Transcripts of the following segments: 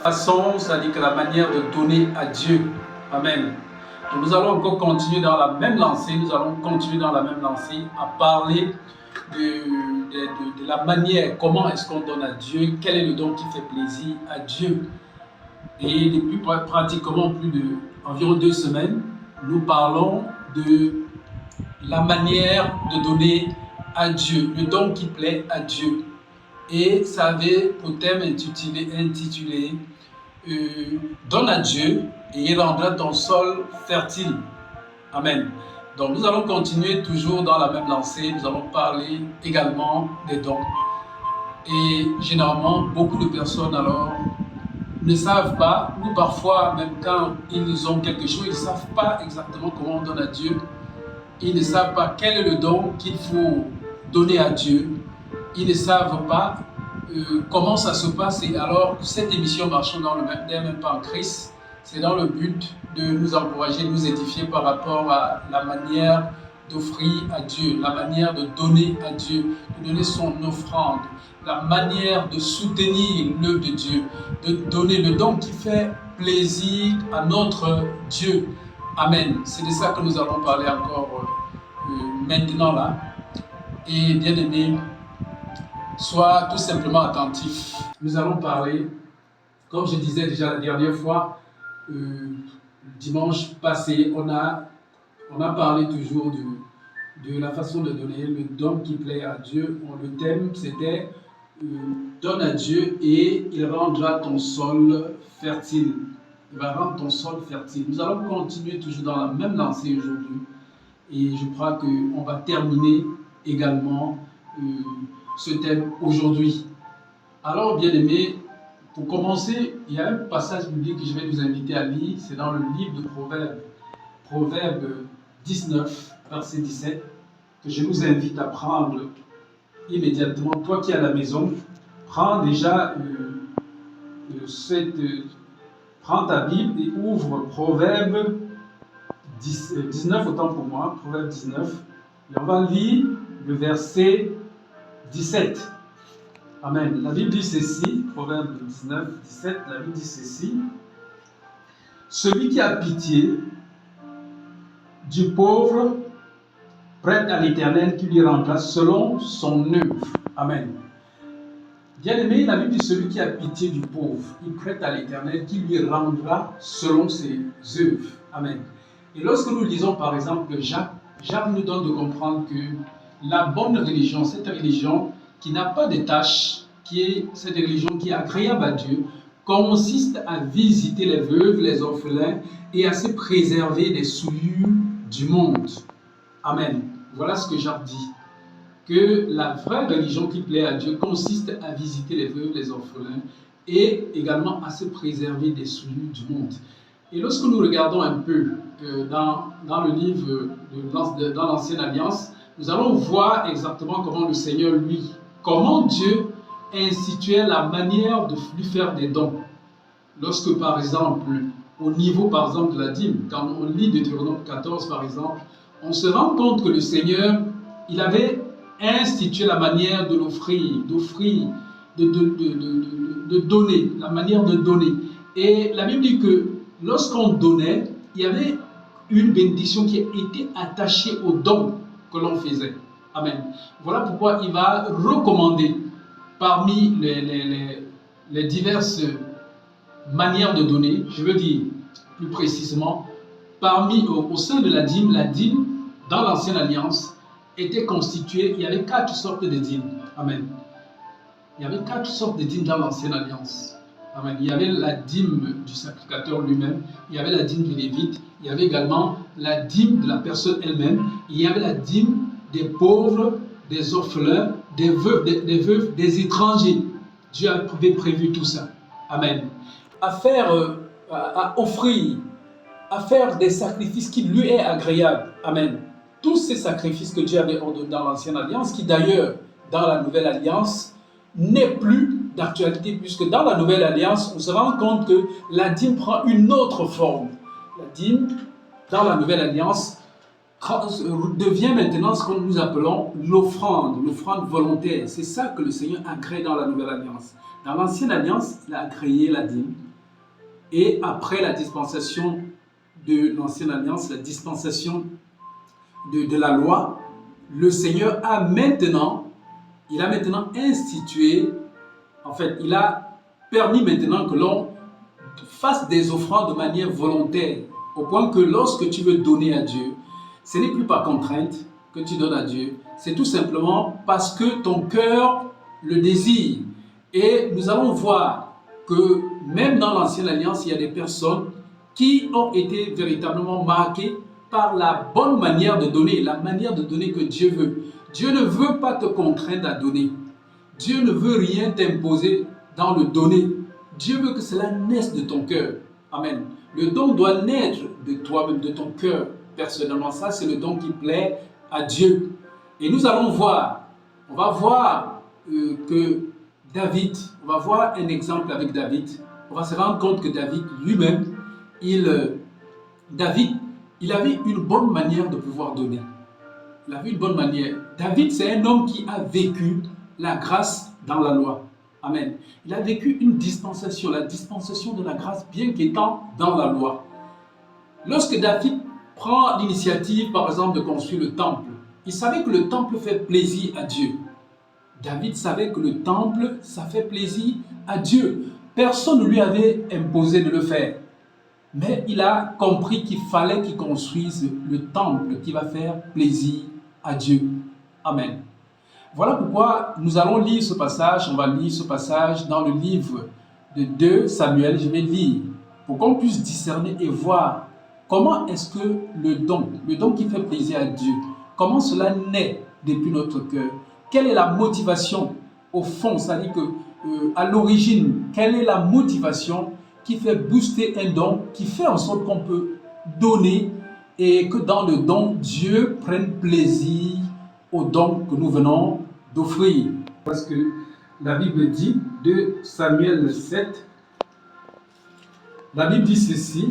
Façon, c'est-à-dire que la manière de donner à Dieu. Amen. Donc nous allons encore continuer dans la même lancée, à parler de la manière, comment est-ce qu'on donne à Dieu, quel est le don qui fait plaisir à Dieu. Et depuis pratiquement environ 2 semaines, nous parlons de la manière de donner à Dieu, le don qui plaît à Dieu. Et ça avait pour thème intitulé donne à Dieu et il rendra ton sol fertile. Amen. Donc nous allons continuer toujours dans la même lancée. Nous allons parler également des dons. Et généralement, beaucoup de personnes alors ne savent pas, ou parfois même quand ils ont quelque chose, ils ne savent pas exactement comment on donne à Dieu. Ils ne savent pas quel est le don qu'il faut donner à Dieu. Ils ne savent pas comment ça se passe. Et alors, cette émission Marchons dans le même pas en Christ, c'est dans le but de nous encourager, de nous édifier par rapport à la manière d'offrir à Dieu, la manière de donner à Dieu, de donner son offrande, la manière de soutenir l'œuvre de Dieu, de donner le don qui fait plaisir à notre Dieu. Amen. C'est de ça que nous allons parler encore maintenant là. Et bien aimé, sois tout simplement attentif. Nous allons parler, comme je disais déjà la dernière fois, dimanche passé, on a parlé toujours de la façon de donner, le don qui plaît à Dieu. Le thème c'était donne à Dieu et il rendra ton sol fertile. Il va rendre ton sol fertile. Nous allons continuer toujours dans la même lancée aujourd'hui. Et je crois qu'on va terminer également ce thème aujourd'hui. Alors, bien aimés, pour commencer, il y a un passage biblique que je vais vous inviter à lire. C'est dans le livre de Proverbes, Proverbe 19, verset 17, que je vous invite à prendre immédiatement. Toi qui es à la maison, prends déjà prends ta Bible et ouvre Proverbe 19, autant pour moi, Proverbe 19. Et on va lire le verset 17. Amen. La Bible dit ceci, Proverbe 19, 17, la Bible dit ceci. Celui qui a pitié du pauvre prête à l'Éternel qui lui rendra selon son œuvre. Amen. Bien aimé, la Bible dit celui qui a pitié du pauvre, il prête à l'Éternel qui lui rendra selon ses œuvres. Amen. Et lorsque nous lisons par exemple Jacques nous donne de comprendre que la bonne religion, cette religion qui n'a pas de tâches, cette religion qui est agréable à Dieu, consiste à visiter les veuves, les orphelins et à se préserver des souillures du monde. Amen. Voilà ce que Jacques dit. Que la vraie religion qui plaît à Dieu consiste à visiter les veuves, les orphelins et également à se préserver des souillures du monde. Et lorsque nous regardons un peu dans le livre dans l'Ancienne Alliance, nous allons voir exactement comment le Seigneur, comment Dieu instituait la manière de lui faire des dons. Lorsque, par exemple, au niveau, par exemple, de la dîme, quand on lit Deutéronome 14, par exemple, on se rend compte que le Seigneur, il avait institué la manière de l'offrir, de donner, la manière de donner. Et la Bible dit que lorsqu'on donnait, il y avait une bénédiction qui était attachée au don que l'on faisait. Amen. Voilà pourquoi il va recommander parmi les diverses manières de donner, je veux dire plus précisément, au sein de la dîme dans l'Ancienne Alliance était constituée, il y avait 4 sortes de dîmes. Amen. Il y avait 4 sortes de dîmes dans l'Ancienne Alliance. Amen. Il y avait la dîme du sacrificateur lui-même, il y avait la dîme du Lévite, il y avait également la dîme de la personne elle-même, il y avait la dîme des pauvres, des orphelins, des veuves, des étrangers. Dieu avait prévu tout ça. Amen. À offrir, à faire des sacrifices qui lui est agréable. Amen. Tous ces sacrifices que Dieu avait ordonnés dans l'Ancienne Alliance, qui d'ailleurs, dans la Nouvelle Alliance, n'est plus d'actualité, puisque dans la Nouvelle Alliance, on se rend compte que la dîme prend une autre forme. La dîme, dans la Nouvelle Alliance, devient maintenant ce que nous appelons l'offrande volontaire. C'est ça que le Seigneur a créé dans la Nouvelle Alliance. Dans l'Ancienne Alliance, il a créé la dîme. Et après la dispensation de l'Ancienne Alliance, la dispensation de la loi, le Seigneur a maintenant institué, en fait, il a permis maintenant que l'on fasse des offrandes de manière volontaire, au point que lorsque tu veux donner à Dieu, ce n'est plus par contrainte que tu donnes à Dieu, c'est tout simplement parce que ton cœur le désire. Et nous allons voir que même dans l'Ancienne Alliance, il y a des personnes qui ont été véritablement marquées par la bonne manière de donner, la manière de donner que Dieu veut. Dieu ne veut pas te contraindre à donner. Dieu ne veut rien t'imposer dans le donner. Dieu veut que cela naisse de ton cœur. Amen. Le don doit naître de toi-même, de ton cœur. Personnellement, ça c'est le don qui plaît à Dieu. Et nous allons voir, on va voir que David, on va voir un exemple avec David. On va se rendre compte que David lui-même, il avait une bonne manière de pouvoir donner. Il avait une bonne manière. David, c'est un homme qui a vécu la grâce dans la loi. Amen. Il a vécu une dispensation, la dispensation de la grâce, bien qu'étant dans la loi. Lorsque David prend l'initiative, par exemple, de construire le temple, il savait que le temple fait plaisir à Dieu. David savait que le temple, ça fait plaisir à Dieu. Personne ne lui avait imposé de le faire. Mais il a compris qu'il fallait qu'il construise le temple qui va faire plaisir à Dieu. Amen. Voilà pourquoi nous allons lire ce passage. On va lire ce passage dans le livre de 2 Samuel. Je vais lire pour qu'on puisse discerner et voir comment est-ce que le don qui fait plaisir à Dieu, comment cela naît depuis notre cœur. Quelle est la motivation au fond, c'est-à-dire à l'origine, quelle est la motivation qui fait booster un don, qui fait en sorte qu'on peut donner et que dans le don, Dieu prenne plaisir au don que nous venons d'offrir. Parce que la Bible dit, 2 Samuel 7, la Bible dit ceci,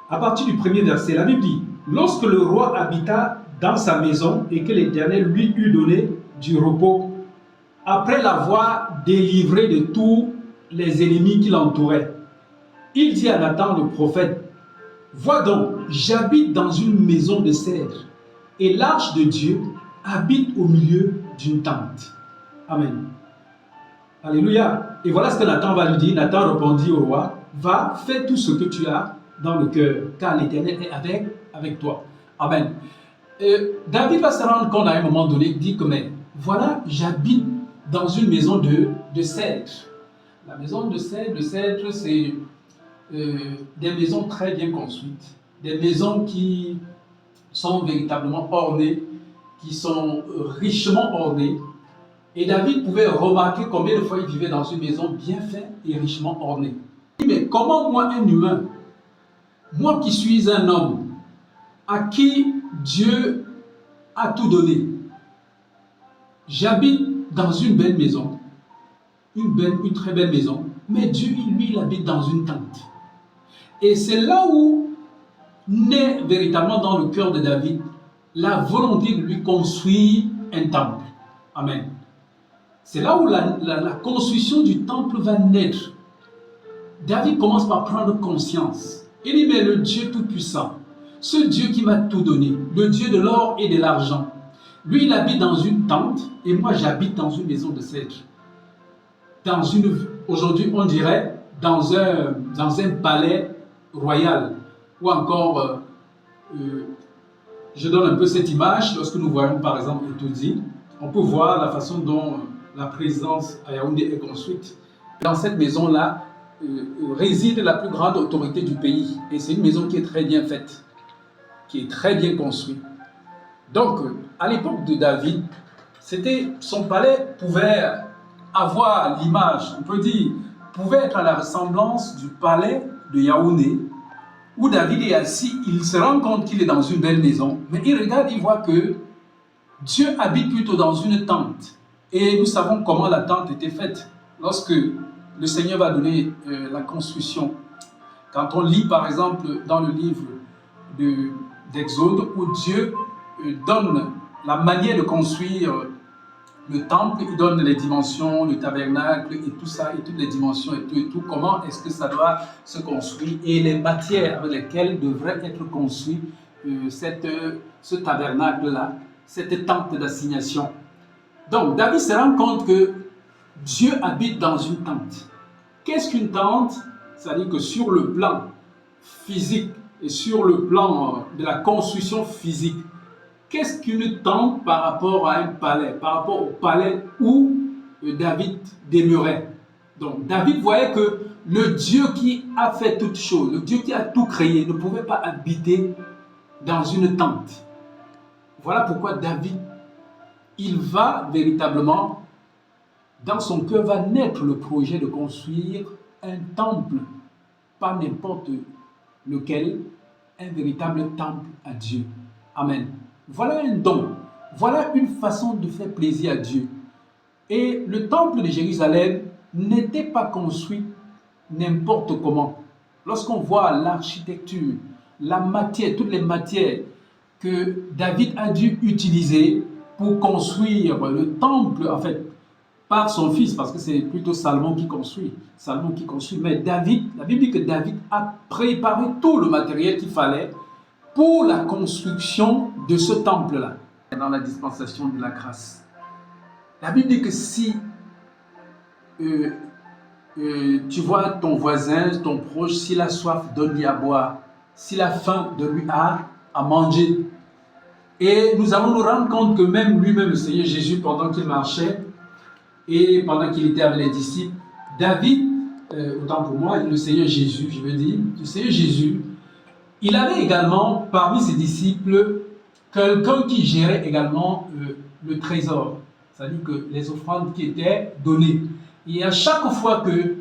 à partir du premier verset, la Bible dit, lorsque le roi habita dans sa maison et que l'Éternel lui eut donné du repos, après l'avoir délivré de tous les ennemis qui l'entouraient, il dit à Nathan le prophète, vois donc, j'habite dans une maison de cèdre et l'arche de Dieu habite au milieu d'une tente. Amen. Alléluia. Et voilà ce que Nathan va lui dire. Nathan répondit au roi, va, fais tout ce que tu as dans le cœur, car l'Éternel est avec toi. Amen. David va se rendre compte à un moment donné, il dit que, mais voilà, j'habite dans une maison de cèdre. La maison de cèdre, c'est des maisons très bien construites, des maisons qui sont véritablement ornées, qui sont richement ornées. Et David pouvait remarquer combien de fois il vivait dans une maison bien faite et richement ornée. Mais comment moi, un humain, moi qui suis un homme, à qui Dieu a tout donné, j'habite dans une belle maison, une très belle maison, mais Dieu, lui, il habite dans une tente. Et c'est là où naît véritablement dans le cœur de David la volonté de lui construire un temple. Amen. C'est là où la construction du temple va naître. David commence par prendre conscience. Il dit, mais le Dieu Tout-Puissant, ce Dieu qui m'a tout donné, le Dieu de l'or et de l'argent, lui, il habite dans une tente et moi, j'habite dans une maison de cèdre. Aujourd'hui, on dirait dans un palais royal. Ou encore, je donne un peu cette image, lorsque nous voyons par exemple Etoudi, on peut voir la façon dont la présidence à Yaoundé est construite. Dans cette maison-là réside la plus grande autorité du pays. Et c'est une maison qui est très bien faite, qui est très bien construite. Donc, à l'époque de David, son palais pouvait avoir l'image, on peut dire, pouvait être à la ressemblance du palais de Yaoundé, où David est assis, il se rend compte qu'il est dans une belle maison, mais il regarde, il voit que Dieu habite plutôt dans une tente. Et nous savons comment la tente était faite. Lorsque le Seigneur va donner la construction. Quand on lit par exemple dans le livre d'Exode, où Dieu donne la manière de construire le temple, il donne les dimensions, le tabernacle et tout ça, et toutes les dimensions et tout, comment est-ce que ça doit se construire et les matières avec lesquelles devrait être construit ce tabernacle-là, cette tente d'assignation. Donc David se rend compte que Dieu habite dans une tente. Qu'est-ce qu'une tente? C'est-à-dire que sur le plan physique et sur le plan de la construction physique, qu'est-ce qu'une tente par rapport à un palais, par rapport au palais où David demeurait? Donc David voyait que le Dieu qui a fait toutes choses, le Dieu qui a tout créé, ne pouvait pas habiter dans une tente. Voilà pourquoi David, il va véritablement, dans son cœur va naître le projet de construire un temple, pas n'importe lequel, un véritable temple à Dieu. Amen. Voilà un don, voilà une façon de faire plaisir à Dieu. Et le temple de Jérusalem n'était pas construit n'importe comment. Lorsqu'on voit l'architecture, la matière, toutes les matières que David a dû utiliser pour construire le temple, en fait, par son fils, parce que c'est plutôt Salomon qui construit. Mais David, la Bible dit que David a préparé tout le matériel qu'il fallait pour la construction de ce temple-là, dans la dispensation de la grâce. La Bible dit que si tu vois ton voisin, ton proche, s'il a soif, donne-lui à boire. S'il a faim, donne-lui à manger. Et nous allons nous rendre compte que même lui-même, le Seigneur Jésus, pendant qu'il marchait et pendant qu'il était avec les disciples, David, autant pour moi, le Seigneur Jésus, je veux dire, le Seigneur Jésus, il avait également parmi ses disciples quelqu'un qui gérait également le trésor, c'est-à-dire que les offrandes qui étaient données. Et à chaque fois que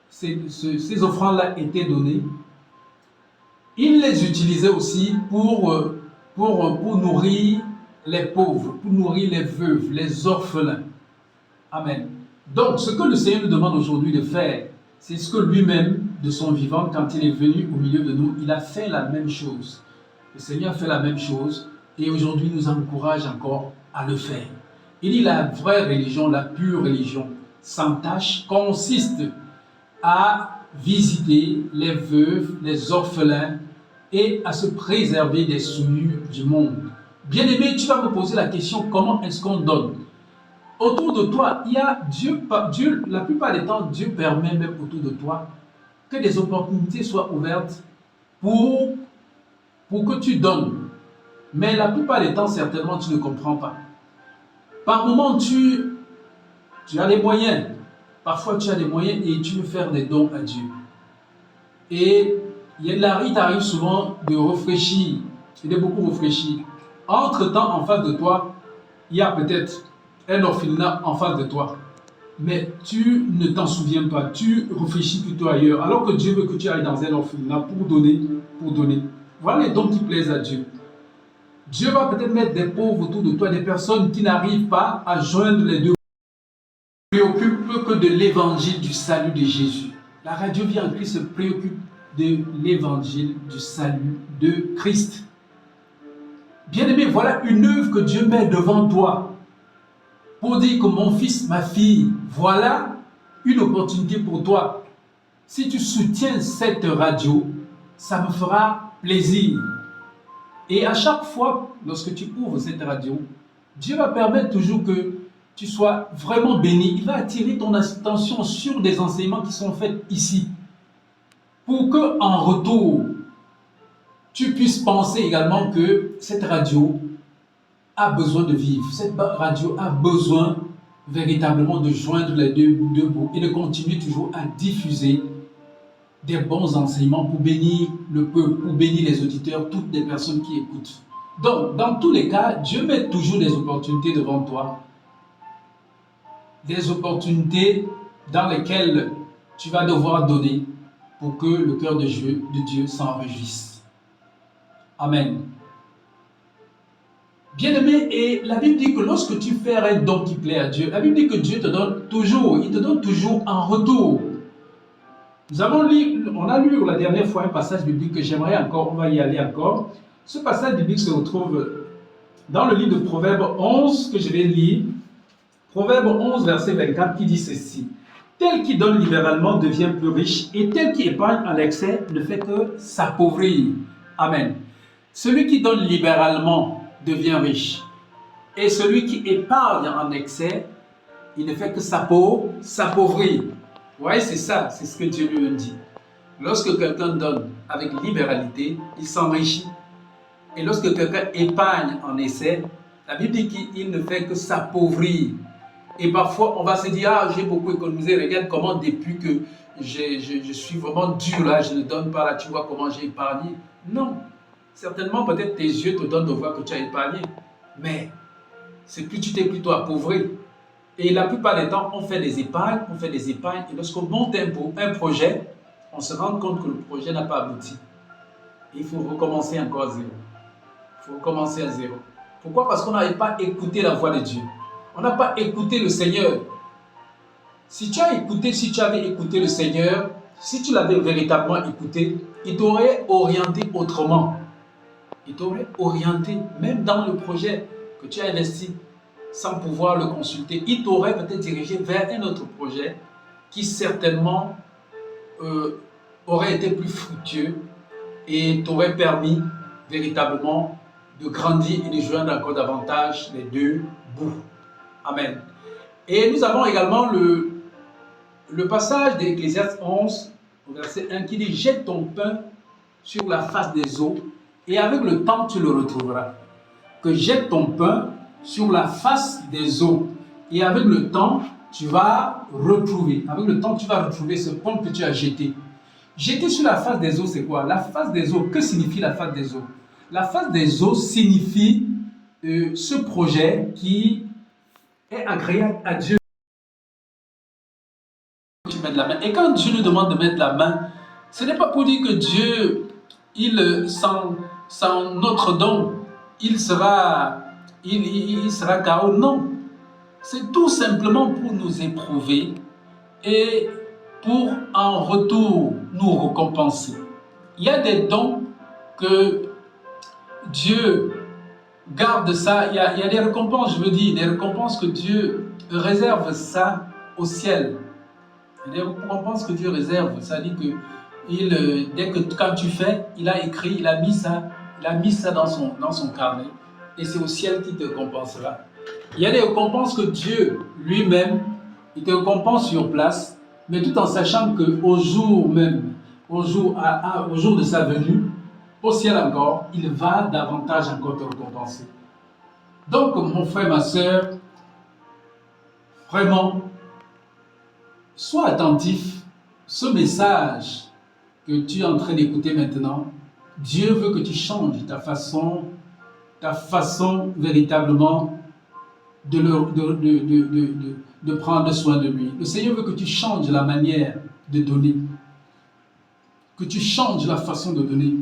ces offrandes-là étaient données, il les utilisait aussi pour nourrir les pauvres, pour nourrir les veuves, les orphelins. Amen. Donc, ce que le Seigneur nous demande aujourd'hui de faire, c'est ce que lui-même, de son vivant, quand il est venu au milieu de nous, il a fait la même chose. Le Seigneur a fait la même chose et aujourd'hui nous encourage encore à le faire. Il dit la vraie religion, la pure religion, sans tâche, consiste à visiter les veuves, les orphelins et à se préserver des souillures du monde. Bien-aimé, tu vas me poser la question, comment est-ce qu'on donne? Autour de toi, il y a Dieu, la plupart des temps, Dieu permet même autour de toi que des opportunités soient ouvertes pour que tu donnes. Mais la plupart des temps, certainement, tu ne comprends pas. Par moments, tu as des moyens. Parfois, tu as des moyens et tu veux faire des dons à Dieu. Et il t'arrive souvent de réfléchir, et de beaucoup réfléchir. Entre-temps, en face de toi, il y a peut-être un orphelinat en face de toi. Mais tu ne t'en souviens pas, tu réfléchis plutôt ailleurs, alors que Dieu veut que tu ailles dans un orphelinat pour donner. Voilà les dons qui plaisent à Dieu. Dieu va peut-être mettre des pauvres autour de toi, des personnes qui n'arrivent pas à joindre les deux. Ne se préoccupe que de l'évangile du salut de Jésus. La radio Vie en Christ se préoccupe de l'évangile du salut de Christ. Bien-aimé, voilà une œuvre que Dieu met devant toi pour dire que mon fils, ma fille, voilà une opportunité pour toi. Si tu soutiens cette radio, ça me fera plaisir. Et à chaque fois, lorsque tu ouvres cette radio, Dieu va permettre toujours que tu sois vraiment béni. Il va attirer ton attention sur des enseignements qui sont faits ici. Pour que, en retour, tu puisses penser également que cette radio a besoin de vivre. Cette radio a besoin véritablement de joindre les deux bouts et de continuer toujours à diffuser des bons enseignements pour bénir le peuple, pour bénir les auditeurs, toutes les personnes qui écoutent. Donc, dans tous les cas, Dieu met toujours des opportunités devant toi. Des opportunités dans lesquelles tu vas devoir donner pour que le cœur de Dieu s'en réjouisse. Amen. Bien-aimé, et la Bible dit que lorsque tu fais un don qui plaît à Dieu, la Bible dit que Dieu te donne toujours, il te donne toujours en retour. On a lu la dernière fois un passage biblique que j'aimerais encore, on va y aller encore. Ce passage biblique se retrouve dans le livre de Proverbes 11 que je vais lire. Proverbe 11, verset 24, qui dit ceci. Tel qui donne libéralement devient plus riche, et tel qui épargne en excès ne fait que s'appauvrir. Amen. Celui qui donne libéralement devient riche, et celui qui épargne en excès, il ne fait que s'appauvrir. Vous voyez, c'est ça, c'est ce que Dieu lui dit. Lorsque quelqu'un donne avec libéralité, il s'enrichit. Et lorsque quelqu'un épargne en excès, la Bible dit qu'il ne fait que s'appauvrir. Et parfois, on va se dire, ah, j'ai beaucoup économisé, regarde comment depuis que je suis vraiment dur là, je ne donne pas là, tu vois comment j'ai épargné. Non, certainement peut-être tes yeux te donnent de voir que tu as épargné, mais c'est plus tu t'es plutôt appauvri. Et la plupart des temps, on fait des épargnes, et lorsqu'on monte un projet, on se rend compte que le projet n'a pas abouti. Il faut recommencer encore à zéro. Il faut recommencer à zéro. Pourquoi? Parce qu'on n'avait pas écouté la voix de Dieu. On n'a pas écouté le Seigneur. Si tu avais écouté le Seigneur, si tu l'avais véritablement écouté, il t'aurait orienté autrement. Il t'aurait orienté, même dans le projet que tu as investi, sans pouvoir le consulter. Il t'aurait peut-être dirigé vers un autre projet qui certainement aurait été plus fructueux et t'aurait permis véritablement de grandir et de joindre encore davantage les deux bouts. Amen. Et nous avons également le passage d'Ecclésiaste 11, verset 1, qui dit « Jette ton pain sur la face des eaux, et avec le temps tu le retrouveras. » Que jette ton pain sur la face des eaux, et avec le temps tu vas retrouver. Avec le temps tu vas retrouver ce pain que tu as jeté. Jeter sur la face des eaux, c'est quoi? La face des eaux, que signifie la face des eaux? La face des eaux signifie ce projet qui est agréable à Dieu. Tu mets de la main. Et quand Dieu nous demande de mettre la main, ce n'est pas pour dire que Dieu, sans notre don, il sera KO. Non. C'est tout simplement pour nous éprouver et pour en retour nous récompenser. Il y a des dons que Dieu garde ça, il y a des récompenses, je veux dire, des récompenses que Dieu réserve ça au ciel. Il y a des récompenses que Dieu réserve, ça dit que dès que quand tu fais, il a écrit, il a mis ça dans son carnet, et c'est au ciel qu'il te récompensera. Il y a des récompenses que Dieu lui-même, il te récompense sur place, mais tout en sachant qu'au jour même, au jour de sa venue, au ciel encore, il va davantage encore te récompenser. Donc, mon frère, ma soeur, vraiment, sois attentif. Ce message que tu es en train d'écouter maintenant, Dieu veut que tu changes ta façon véritablement de prendre soin de lui. Le Seigneur veut que tu changes la manière de donner, que tu changes la façon de donner.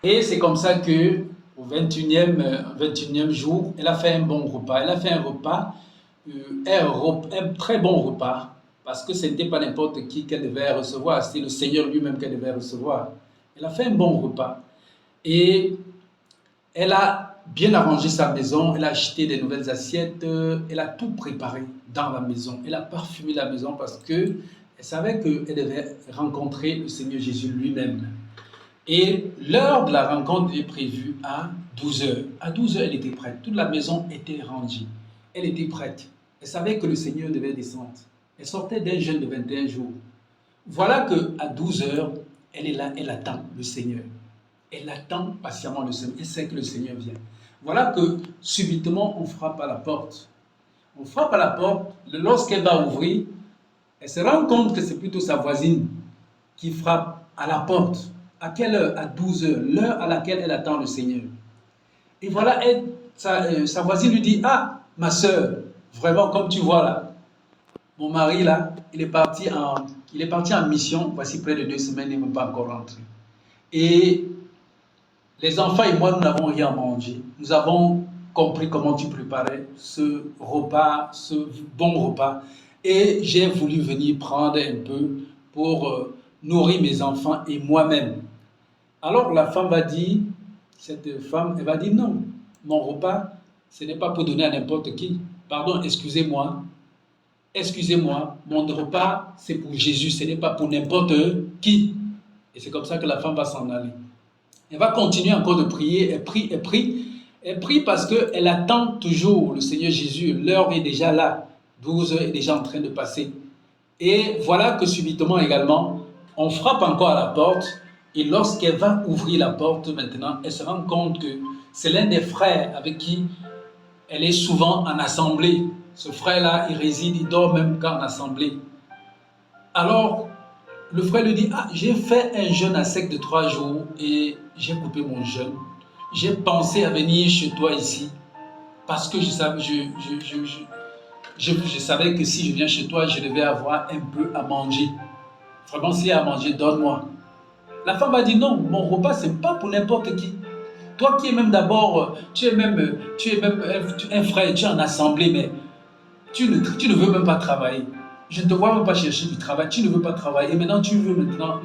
Et c'est comme ça que au 21e jour, elle a fait un bon repas. Elle a fait un très bon repas, parce que ce n'était pas n'importe qui qu'elle devait recevoir, c'était le Seigneur lui-même qu'elle devait recevoir. Elle a fait un bon repas. Et elle a bien arrangé sa maison, elle a acheté des nouvelles assiettes, elle a tout préparé dans la maison. Elle a parfumé la maison parce qu'elle savait qu'elle devait rencontrer le Seigneur Jésus lui-même. Et l'heure de la rencontre est prévue à 12h. À 12h, elle était prête. Toute la maison était rangée. Elle était prête. Elle savait que le Seigneur devait descendre. Elle sortait d'un jeûne de 21 jours. Voilà qu'à 12h, elle est là, elle attend le Seigneur. Elle attend patiemment le Seigneur. Elle sait que le Seigneur vient. Voilà que subitement, on frappe à la porte. On frappe à la porte. Lorsqu'elle va ouvrir, elle se rend compte que c'est plutôt sa voisine qui frappe à la porte. À quelle heure? À 12h, l'heure à laquelle elle attend le Seigneur. Et voilà, sa voisine lui dit, ah, ma soeur, vraiment, comme tu vois là, mon mari là, il est parti en mission, voici près de 2 semaines, il n'est même pas encore rentré. Et les enfants et moi, nous n'avons rien mangé. Nous avons compris comment tu préparais ce repas, ce bon repas. Et j'ai voulu venir prendre un peu pour nourrir mes enfants et moi-même. Alors la femme va dire, cette femme, elle va dire non, mon repas, ce n'est pas pour donner à n'importe qui. Pardon, excusez-moi, mon repas, c'est pour Jésus, ce n'est pas pour n'importe qui. Et c'est comme ça que la femme va s'en aller. Elle va continuer encore de prier, elle prie, elle prie. Elle prie parce qu'elle attend toujours le Seigneur Jésus. L'heure est déjà là, 12 heures est déjà en train de passer. Et voilà que subitement également, on frappe encore à la porte. Et lorsqu'elle va ouvrir la porte maintenant, elle se rend compte que c'est l'un des frères avec qui elle est souvent en assemblée. Ce frère-là, il réside, il dort même qu'en assemblée. Alors, le frère lui dit, j'ai fait un jeûne à sec de 3 jours et j'ai coupé mon jeûne. J'ai pensé à venir chez toi ici parce que je savais que si je viens chez toi, je devais avoir un peu à manger. Vraiment, s'il y a à manger, donne-moi. La femme va dire non, mon repas, ce n'est pas pour n'importe qui. Toi qui es même d'abord, tu es même un frère, tu es en assemblée, mais tu ne veux même pas travailler. Je ne te vois même pas chercher du travail, tu ne veux pas travailler. Et maintenant, tu veux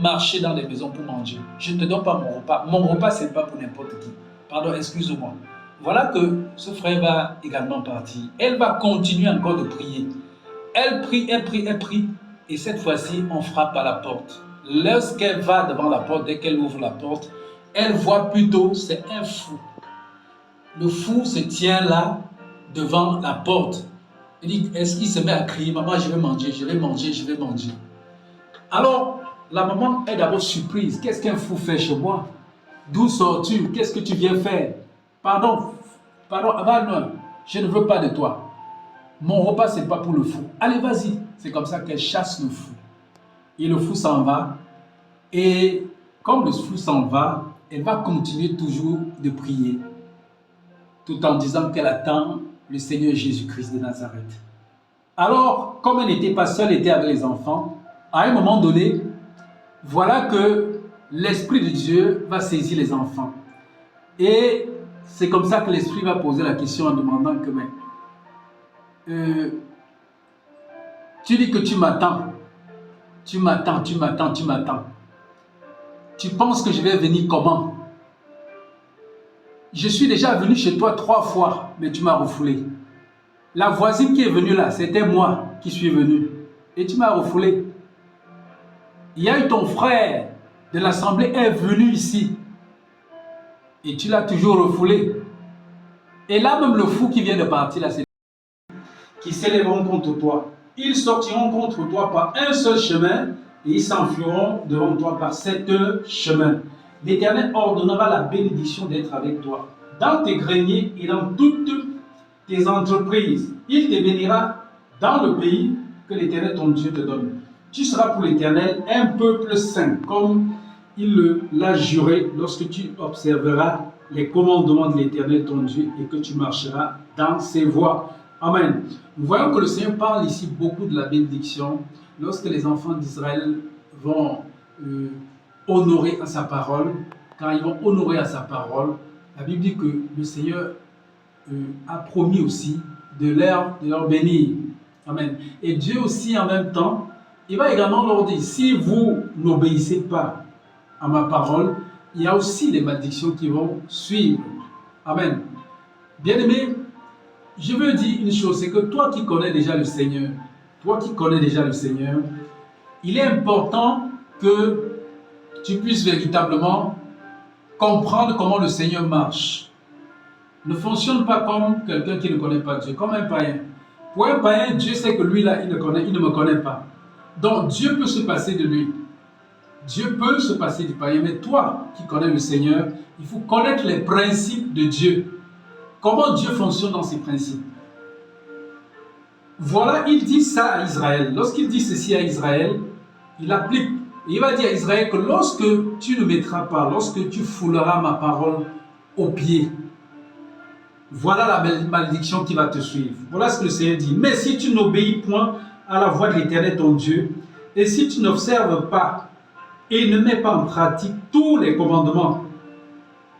marcher dans les maisons pour manger. Je ne te donne pas mon repas. Mon repas, ce n'est pas pour n'importe qui. Pardon, excuse-moi. Voilà que ce frère va également partir. Elle va continuer encore de prier. Elle prie, elle prie, elle prie. Et cette fois-ci, on frappe à la porte. Lorsqu'elle va devant la porte, dès qu'elle ouvre la porte, elle voit plutôt, c'est un fou. Le fou se tient là, devant la porte. Il dit, est-ce qu'il se met à crier, maman, je vais manger, je vais manger, je vais manger. Alors, la maman est d'abord surprise. Qu'est-ce qu'un fou fait chez moi? D'où sors-tu? Qu'est-ce que tu viens faire? Pardon, va-le, je ne veux pas de toi. Mon repas, ce n'est pas pour le fou. Allez, vas-y. C'est comme ça qu'elle chasse le fou. Et le fou s'en va. Et comme le fou s'en va, elle va continuer toujours de prier, tout en disant qu'elle attend le Seigneur Jésus-Christ de Nazareth. Alors, comme elle n'était pas seule, elle était avec les enfants, à un moment donné, voilà que l'Esprit de Dieu va saisir les enfants. Et c'est comme ça que l'Esprit va poser la question en demandant que, tu dis que tu m'attends. Tu m'attends. Tu penses que je vais venir comment? Je suis déjà venu chez toi 3 fois, mais tu m'as refoulé. La voisine qui est venue là, c'était moi qui suis venu. Et tu m'as refoulé. Il y a eu ton frère de l'assemblée est venu ici. Et tu l'as toujours refoulé. Et là même le fou qui vient de partir, là, c'est qui s'élèveront contre toi. Ils sortiront contre toi par un seul chemin et ils s'enfuiront devant toi par 7 chemins. L'Éternel ordonnera la bénédiction d'être avec toi dans tes greniers et dans toutes tes entreprises. Il te bénira dans le pays que l'Éternel ton Dieu te donne. Tu seras pour l'Éternel un peuple saint, comme il l'a juré lorsque tu observeras les commandements de l'Éternel ton Dieu et que tu marcheras dans ses voies. Amen. Nous voyons que le Seigneur parle ici beaucoup de la bénédiction lorsque les enfants d'Israël vont honorer à sa parole. Quand ils vont honorer à sa parole, la Bible dit que le Seigneur a promis aussi de leur bénir. Amen. Et Dieu aussi en même temps, il va également leur dire, si vous n'obéissez pas à ma parole, il y a aussi des malédictions qui vont suivre. Amen. Bien-aimé, je veux dire une chose, c'est que toi qui connais déjà le Seigneur, il est important que tu puisses véritablement comprendre comment le Seigneur marche. Ne fonctionne pas comme quelqu'un qui ne connaît pas Dieu, comme un païen. Pour un païen, Dieu sait que lui là, il ne me connaît pas. Donc Dieu peut se passer de lui. Dieu peut se passer du païen, mais toi qui connais le Seigneur, il faut connaître les principes de Dieu. Comment Dieu fonctionne dans ses principes. Voilà, il dit ça à Israël. Lorsqu'il dit ceci à Israël, il applique. Et il va dire à Israël que lorsque tu ne mettras pas, lorsque tu fouleras ma parole aux pieds, voilà la malédiction qui va te suivre. Voilà ce que le Seigneur dit. Mais si tu n'obéis point à la voix de l'Éternel ton Dieu, et si tu n'observes pas et ne mets pas en pratique tous les commandements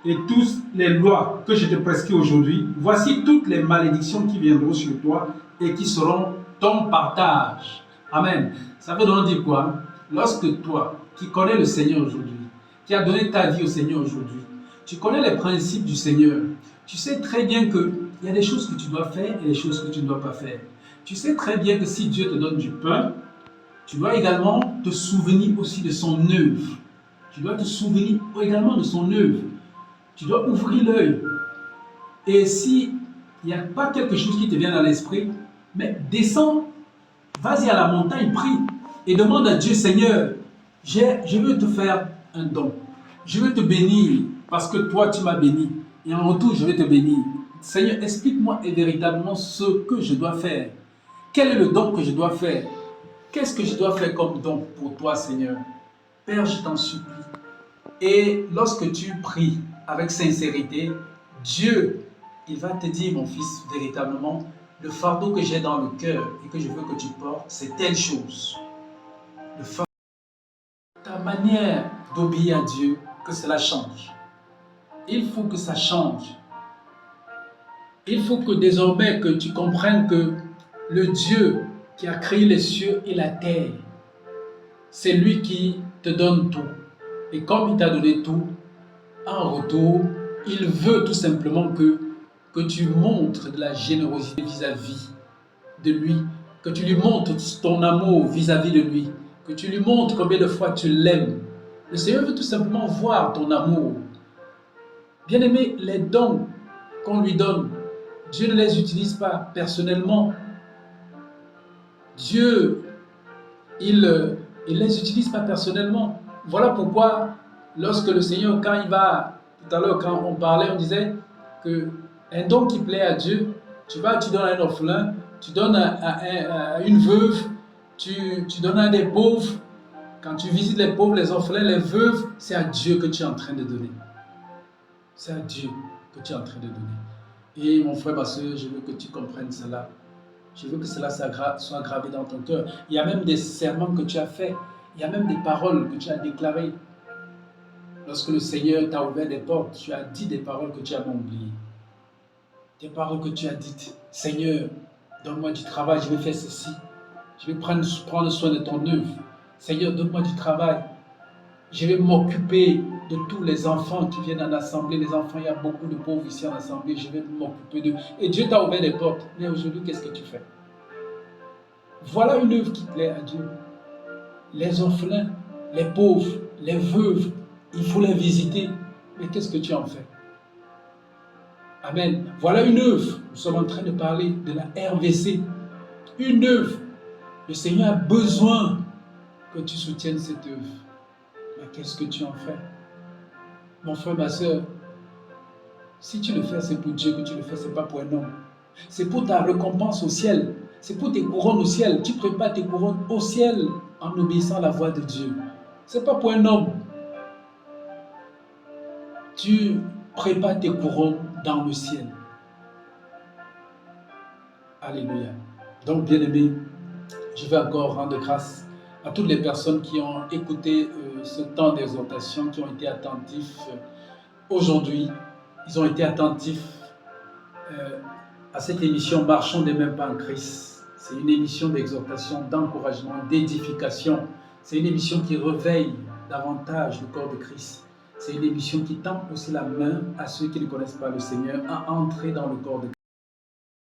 et toutes les lois que je te prescris aujourd'hui, voici toutes les malédictions qui viendront sur toi et qui seront ton partage. Amen. Ça veut donc dire quoi? lorsque toi, qui connais le Seigneur aujourd'hui, qui as donné ta vie au Seigneur aujourd'hui, tu connais les principes du Seigneur, tu sais très bien qu'il y a des choses que tu dois faire et des choses que tu ne dois pas faire. Tu sais très bien que si Dieu te donne du pain, tu dois également te souvenir aussi de son œuvre. Tu dois te souvenir également de son œuvre. Tu dois ouvrir l'œil. Et si il n'y a pas quelque chose qui te vient à l'esprit, mais descends, vas-y à la montagne, prie et demande à Dieu, Seigneur, je veux te faire un don. Je veux te bénir parce que toi, tu m'as béni. Et en retour, je vais te bénir. Seigneur, explique-moi véritablement ce que je dois faire. Quel est le don que je dois faire? Qu'est-ce que je dois faire comme don pour toi, Seigneur? Père, je t'en supplie. Et lorsque tu pries avec sincérité, Dieu, il va te dire, mon fils, véritablement, le fardeau que j'ai dans le cœur et que je veux que tu portes, c'est telle chose. Le fardeau, ta manière d'obéir à Dieu, que cela change. Il faut que ça change. Il faut que désormais que tu comprennes que le Dieu qui a créé les cieux et la terre, c'est lui qui te donne tout. Et comme il t'a donné tout, en retour, il veut tout simplement que tu montres de la générosité vis-à-vis de lui, que tu lui montres ton amour vis-à-vis de lui, que tu lui montres combien de fois tu l'aimes. Le Seigneur veut tout simplement voir ton amour. Bien-aimé, les dons qu'on lui donne, Dieu ne les utilise pas personnellement. Dieu, il ne les utilise pas personnellement. Voilà pourquoi, lorsque le Seigneur, quand il va, tout à l'heure, quand on parlait, on disait que un don qui plaît à Dieu, tu donnes à un orphelin, tu donnes à une veuve, tu donnes à des pauvres. Quand tu visites les pauvres, les orphelins, les veuves, c'est à Dieu que tu es en train de donner. C'est à Dieu que tu es en train de donner. Et mon frère, ma soeur, je veux que tu comprennes cela. Je veux que cela soit gravé dans ton cœur. Il y a même des serments que tu as faits. Il y a même des paroles que tu as déclarées. Lorsque le Seigneur t'a ouvert des portes, tu as dit des paroles que tu as même oubliées. Des paroles que tu as dites. Seigneur, donne-moi du travail, je vais faire ceci. Je vais prendre soin de ton œuvre. Seigneur, donne-moi du travail. Je vais m'occuper de tous les enfants qui viennent en assemblée. Les enfants, il y a beaucoup de pauvres ici en assemblée. Je vais m'occuper d'eux. Et Dieu t'a ouvert des portes. Mais aujourd'hui, qu'est-ce que tu fais? Voilà une œuvre qui plaît à Dieu. Les orphelins, les pauvres, les veuves, il faut les visiter. Mais qu'est-ce que tu en fais? Amen. Voilà une œuvre. Nous sommes en train de parler de la RVC. Une œuvre. Le Seigneur a besoin que tu soutiennes cette œuvre. Mais qu'est-ce que tu en fais? Mon frère, ma soeur, si tu le fais, c'est pour Dieu que tu le fais, ce n'est pas pour un homme. C'est pour ta récompense au ciel. C'est pour tes couronnes au ciel. Tu prépares tes couronnes au ciel en obéissant à la voix de Dieu. Ce n'est pas pour un homme. Tu prépares tes couronnes dans le ciel. Alléluia. Donc, bien-aimés, je vais encore rendre grâce à toutes les personnes qui ont écouté ce temps d'exhortation, qui ont été attentifs aujourd'hui. Ils ont été attentifs à cette émission Marchons des mêmes pas en Christ. C'est une émission d'exhortation, d'encouragement, d'édification. C'est une émission qui réveille davantage le corps de Christ. C'est une émission qui tend aussi la main à ceux qui ne connaissent pas le Seigneur à entrer dans le corps de